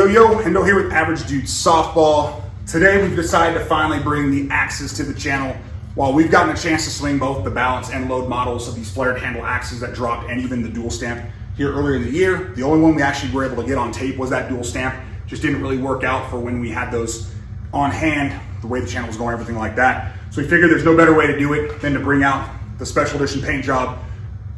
Yo, Hendo here with Average Dude Softball. Today we've decided to finally bring the axes to the channel. While we've gotten a chance to swing both the balance and load models of these flared handle axes that dropped and even the dual stamp here earlier in the year, the only one we actually were able to get on tape was that dual stamp. Just didn't really work out for when we had those on hand, the way the channel was going, everything like that. So we figured there's no better way to do it than to bring out the special edition paint job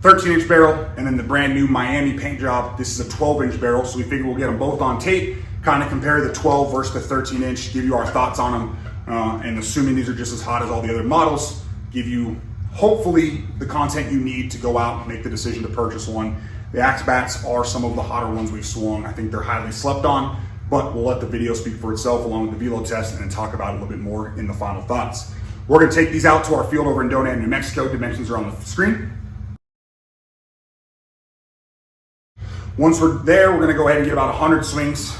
13-inch barrel, and then the brand new Miami paint job. This is a 12-inch barrel, so we figured we'll get them both on tape, kind of compare the 12 versus the 13-inch, give you our thoughts on them, and assuming these are just as hot as all the other models, give you hopefully the content you need to go out and make the decision to purchase one. The axe bats are some of the hotter ones we've swung. I think they're highly slept on, but we'll let the video speak for itself along with the Velo Test and then talk about it a little bit more in the final thoughts. We're gonna take these out to our field over in Donut, New Mexico. Dimensions are on the screen. Once we're there, we're gonna go ahead and get about 100 swings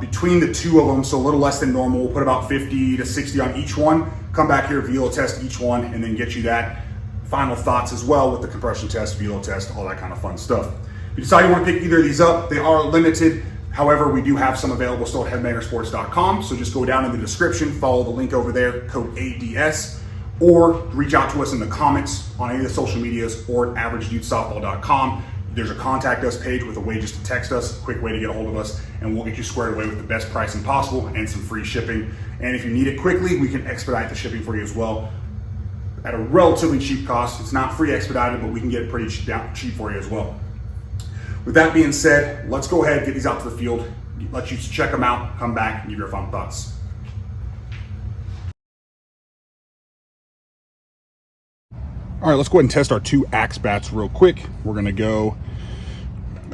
between the two of them, so a little less than normal. We'll put about 50 to 60 on each one, come back here, Velo Test each one, and then get you that final thoughts as well with the compression test, Velo Test, all that kind of fun stuff. If you decide you wanna pick either of these up, they are limited. However, we do have some available still at headbangersports.com, so just go down in the description, follow the link over there, code ADS, or reach out to us in the comments on any of the social medias or at averagedudesoftball.com. There's a contact us page with a way just to text us, a quick way to get a hold of us, and we'll get you squared away with the best pricing possible and some free shipping. And if you need it quickly, we can expedite the shipping for you as well at a relatively cheap cost. It's not free expedited, but we can get it pretty cheap for you as well. With that being said, let's go ahead and get these out to the field, let you check them out, come back, and give your final thoughts. All right, let's go ahead and test our two axe bats real quick. We're gonna go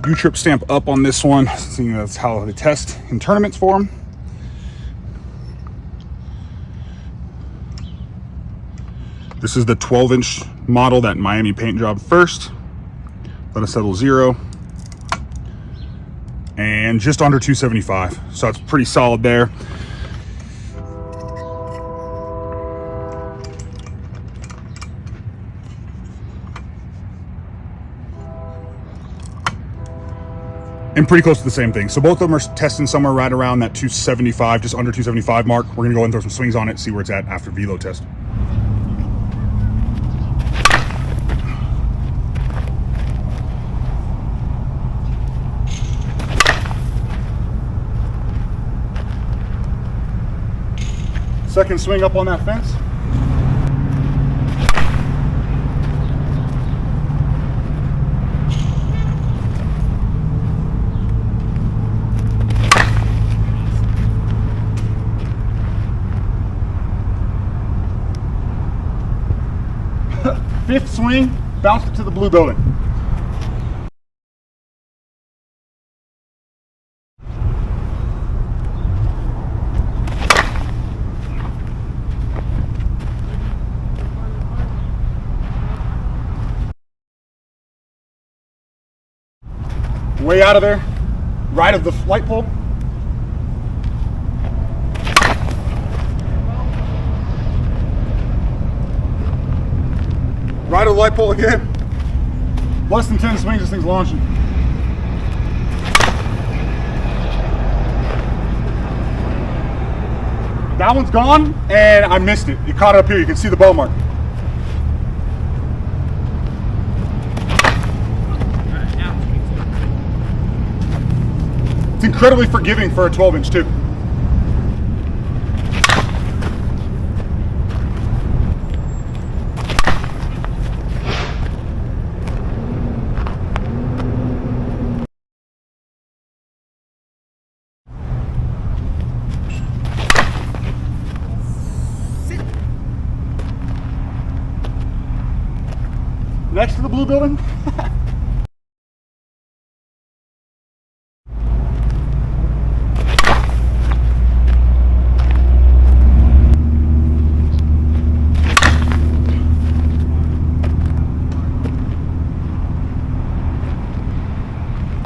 U-trip stamp up on this one, seeing that's how they test in tournaments for them. This is the 12-inch model, that Miami paint job first. Let us settle 0. And just under 275, so it's pretty solid there. And pretty close to the same thing. So both of them are testing somewhere right around that 275, just under 275 mark. We're gonna go and throw some swings on it, see where it's at after Velo Test. Second swing up on that fence. Fifth swing, bounced it to the blue building. Way out of there, right of the light pole. Right of the light pole again. Less than 10 swings, this thing's launching. That one's gone, and I missed it. You caught it up here, you can see the bow mark. It's incredibly forgiving for a 12-inch too. Next to the blue building.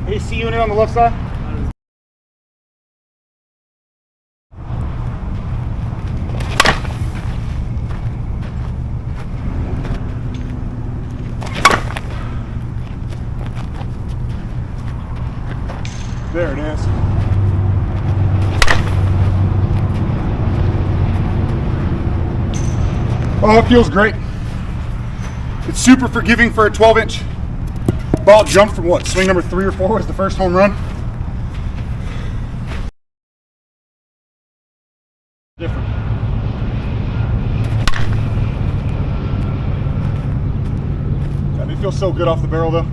AC unit on the left side. There it is. Oh, it feels great. It's super forgiving for a 12-inch. Ball jumped from what, swing number 3 or 4 was the first home run. Different. Yeah, they feel so good off the barrel though.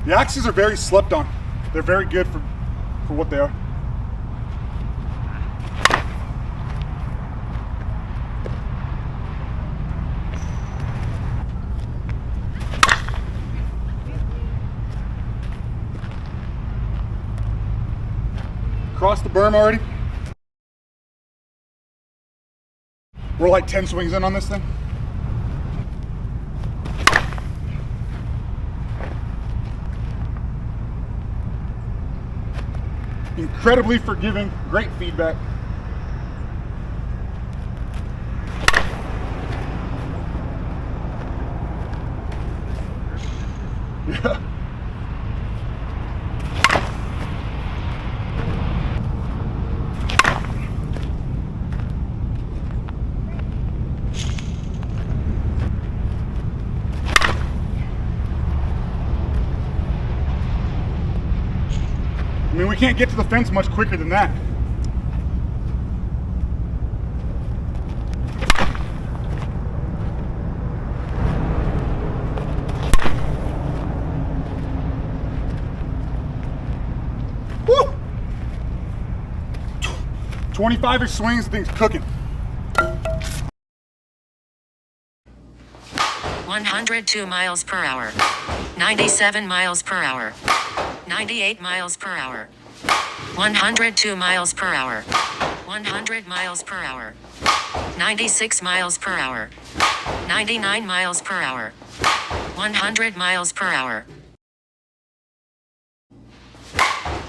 The axes are very slept on. They're very good for what they are. Crossed the berm already. We're like 10 swings in on this thing. Incredibly forgiving, great feedback. Yeah. I mean, we can't get to the fence much quicker than that. Woo! 25-ish swings, the thing's cooking. 102 miles per hour. 97 miles per hour. 98 miles per hour. 102 miles per hour. 100 miles per hour. 96 miles per hour. 99 miles per hour. 100 miles per hour.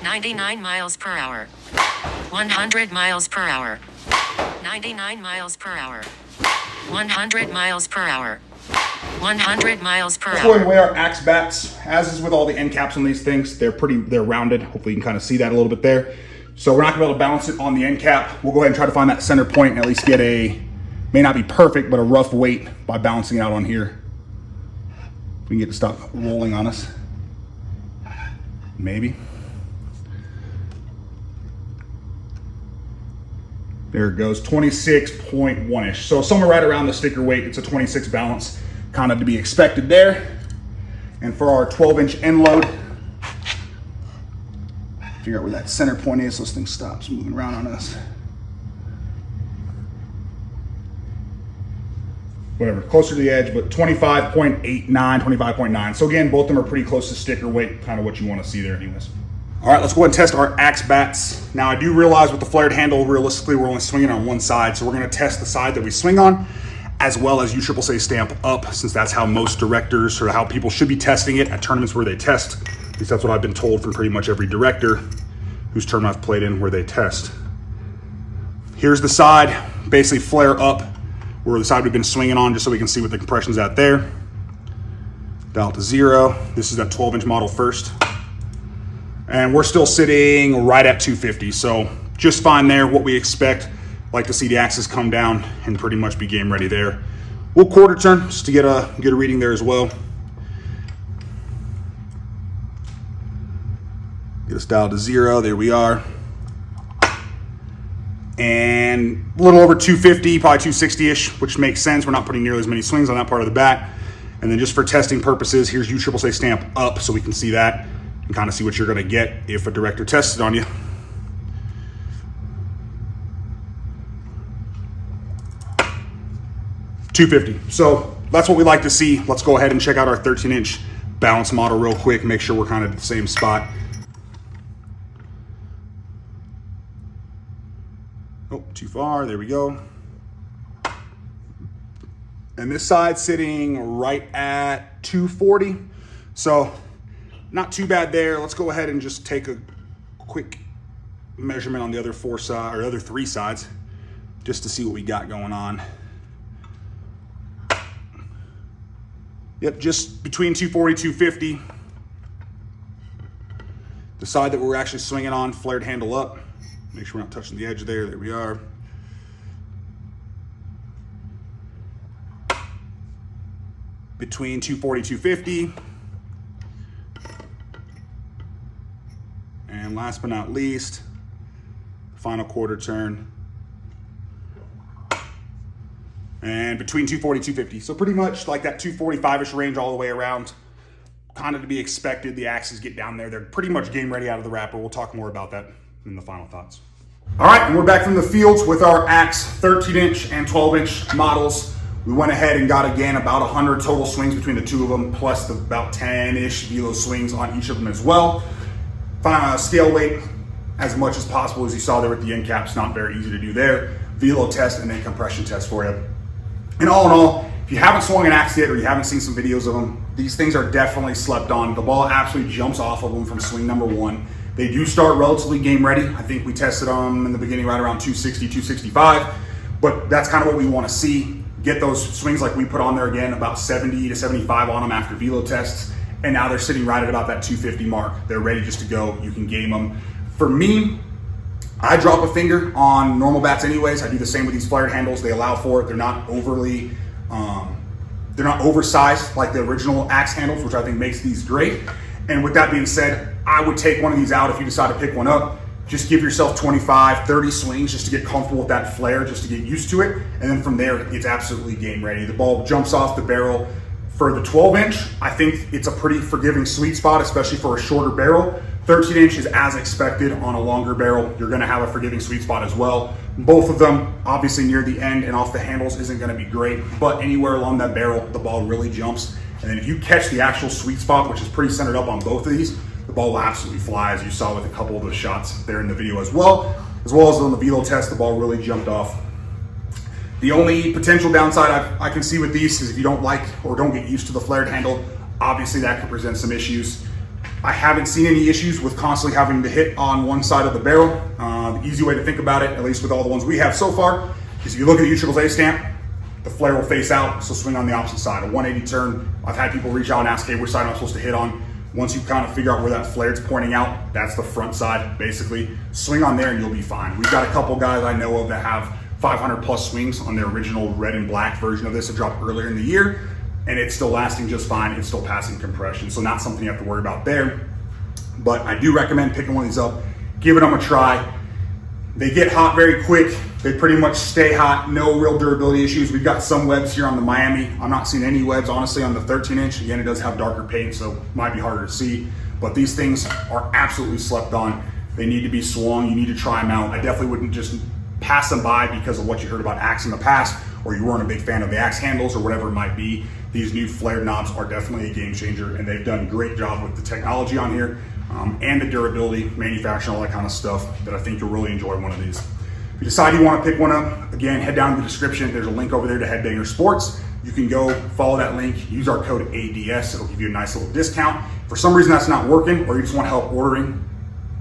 99 miles per hour. 100 miles per hour. 99 miles per hour. 100 miles per hour. 100 miles per hour. Let's go ahead and weigh our axe bats. As is with all the end caps on these things, they're rounded. Hopefully you can kind of see that a little bit there. So we're not gonna be able to balance it on the end cap. We'll go ahead and try to find that center point and at least get may not be perfect, but a rough weight by balancing it out on here. If we can get it to stop rolling on us. Maybe. There it goes, 26.1-ish. So somewhere right around the sticker weight, it's a 26 balance, kind of to be expected there. And for our 12-inch end load, figure out where that center point is so this thing stops moving around on us. Whatever, closer to the edge, but 25.89, 25.9. So again, both of them are pretty close to sticker weight, kind of what you want to see there anyways. All right, let's go ahead and test our axe bats. Now I do realize with the flared handle, realistically, we're only swinging on one side. So we're gonna test the side that we swing on, as well as USSSA stamp up, since that's how most directors or how people should be testing it at tournaments where they test. At least that's what I've been told from pretty much every director whose tournament I've played in where they test. Here's the side, basically flare up, where the side we've been swinging on, just so we can see what the compression's at there. Dial to 0. This is that 12-inch model first. And we're still sitting right at 250, so just fine there, what we expect. Like to see the axis come down and pretty much be game ready there. We'll quarter turn just to get a reading there as well. Get us dialed to 0, there we are. And a little over 250, probably 260-ish, which makes sense. We're not putting nearly as many swings on that part of the bat. And then just for testing purposes, here's USSSA stamp up so we can see that and kind of see what you're gonna get if a director tests it on you. $250. So that's what we like to see. Let's go ahead and check out our 13-inch balance model real quick, make sure we're kind of at the same spot. Oh, too far, there we go. And this side sitting right at 240. So not too bad there. Let's go ahead and just take a quick measurement on the other other three sides, just to see what we got going on. Yep, just between 240, 250. The side that we're actually swinging on, flared handle up. Make sure we're not touching the edge there. There we are. Between 240, 250. And last but not least, final quarter turn. And between 240, 250. So pretty much like that 245-ish range all the way around. Kind of to be expected. The axes get down there. They're pretty much game ready out of the wrapper. We'll talk more about that in the final thoughts. All right, and we're back from the fields with our axe 13-inch and 12-inch models. We went ahead and got, again, about 100 total swings between the two of them, plus about 10-ish Velo swings on each of them as well. Scale weight as much as possible, as you saw there with the end caps. Not very easy to do there. Velo test and then compression test for you. And all in all, if you haven't swung an axe yet or you haven't seen some videos of them, these things are definitely slept on. The ball absolutely jumps off of them from swing number one. They do start relatively game ready. I think we tested them in the beginning right around 260, 265, but that's kind of what we want to see. Get those swings like we put on there again, about 70 to 75 on them after Velo tests, and now they're sitting right at about that 250 mark. They're ready just to go. You can game them. For me, I drop a finger on normal bats anyways. I do the same with these flared handles. They allow for it. They're not overly, they're not oversized like the original axe handles, which I think makes these great. And with that being said, I would take one of these out if you decide to pick one up. Just give yourself 25, 30 swings just to get comfortable with that flare, just to get used to it. And then from there, it's absolutely game ready. The ball jumps off the barrel. For the 12-inch, I think it's a pretty forgiving sweet spot, especially for a shorter barrel. 13-inch is as expected on a longer barrel. You're gonna have a forgiving sweet spot as well. Both of them, obviously near the end and off the handles isn't gonna be great, but anywhere along that barrel, the ball really jumps. And then if you catch the actual sweet spot, which is pretty centered up on both of these, the ball will absolutely fly, as you saw with a couple of the shots there in the video as well as on the Velo test, the ball really jumped off. The only potential downside I can see with these is if you don't like or don't get used to the flared handle, obviously that could present some issues. I haven't seen any issues with constantly having to hit on one side of the barrel. The easy way to think about it, at least with all the ones we have so far, is if you look at the UAAA stamp, the flare will face out, so swing on the opposite side. A 180 turn, I've had people reach out and ask, hey, which side am I supposed to hit on? Once you kind of figure out where that flare's pointing out, that's the front side, basically. Swing on there and you'll be fine. We've got a couple guys I know of that have 500 plus swings on their original red and black version of this that dropped earlier in the year, and it's still lasting just fine. It's still passing compression, so not something you have to worry about there. But I do recommend picking one of these up, giving them a try. They get hot very quick. They pretty much stay hot, no real durability issues. We've got some webs here on the Miami. I'm not seeing any webs, honestly, on the 13-inch. Again, it does have darker paint, so it might be harder to see. But these things are absolutely slept on. They need to be swung. You need to try them out. I definitely wouldn't just pass them by because of what you heard about axe in the past, or you weren't a big fan of the axe handles or whatever it might be. These new flared knobs are definitely a game changer, and they've done a great job with the technology on here and the durability, manufacturing, all that kind of stuff, that I think you'll really enjoy one of these. If you decide you want to pick one up, again, head down to the description. There's a link over there to Headbanger Sports. You can go follow that link, use our code ADS. It'll give you a nice little discount. If for some reason that's not working, or you just want help ordering,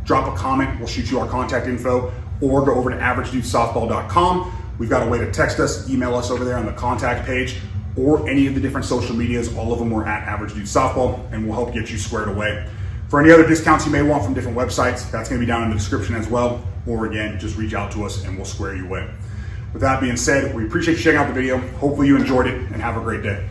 drop a comment. We'll shoot you our contact info, or go over to averagedudesoftball.com. We've got a way to text us, email us over there on the contact page, or any of the different social medias. All of them are at Average Dude Softball, and we'll help get you squared away. For any other discounts you may want from different websites, that's going to be down in the description as well. Or again, just reach out to us and we'll square you away. With that being said, we appreciate you checking out the video. Hopefully you enjoyed it, and have a great day.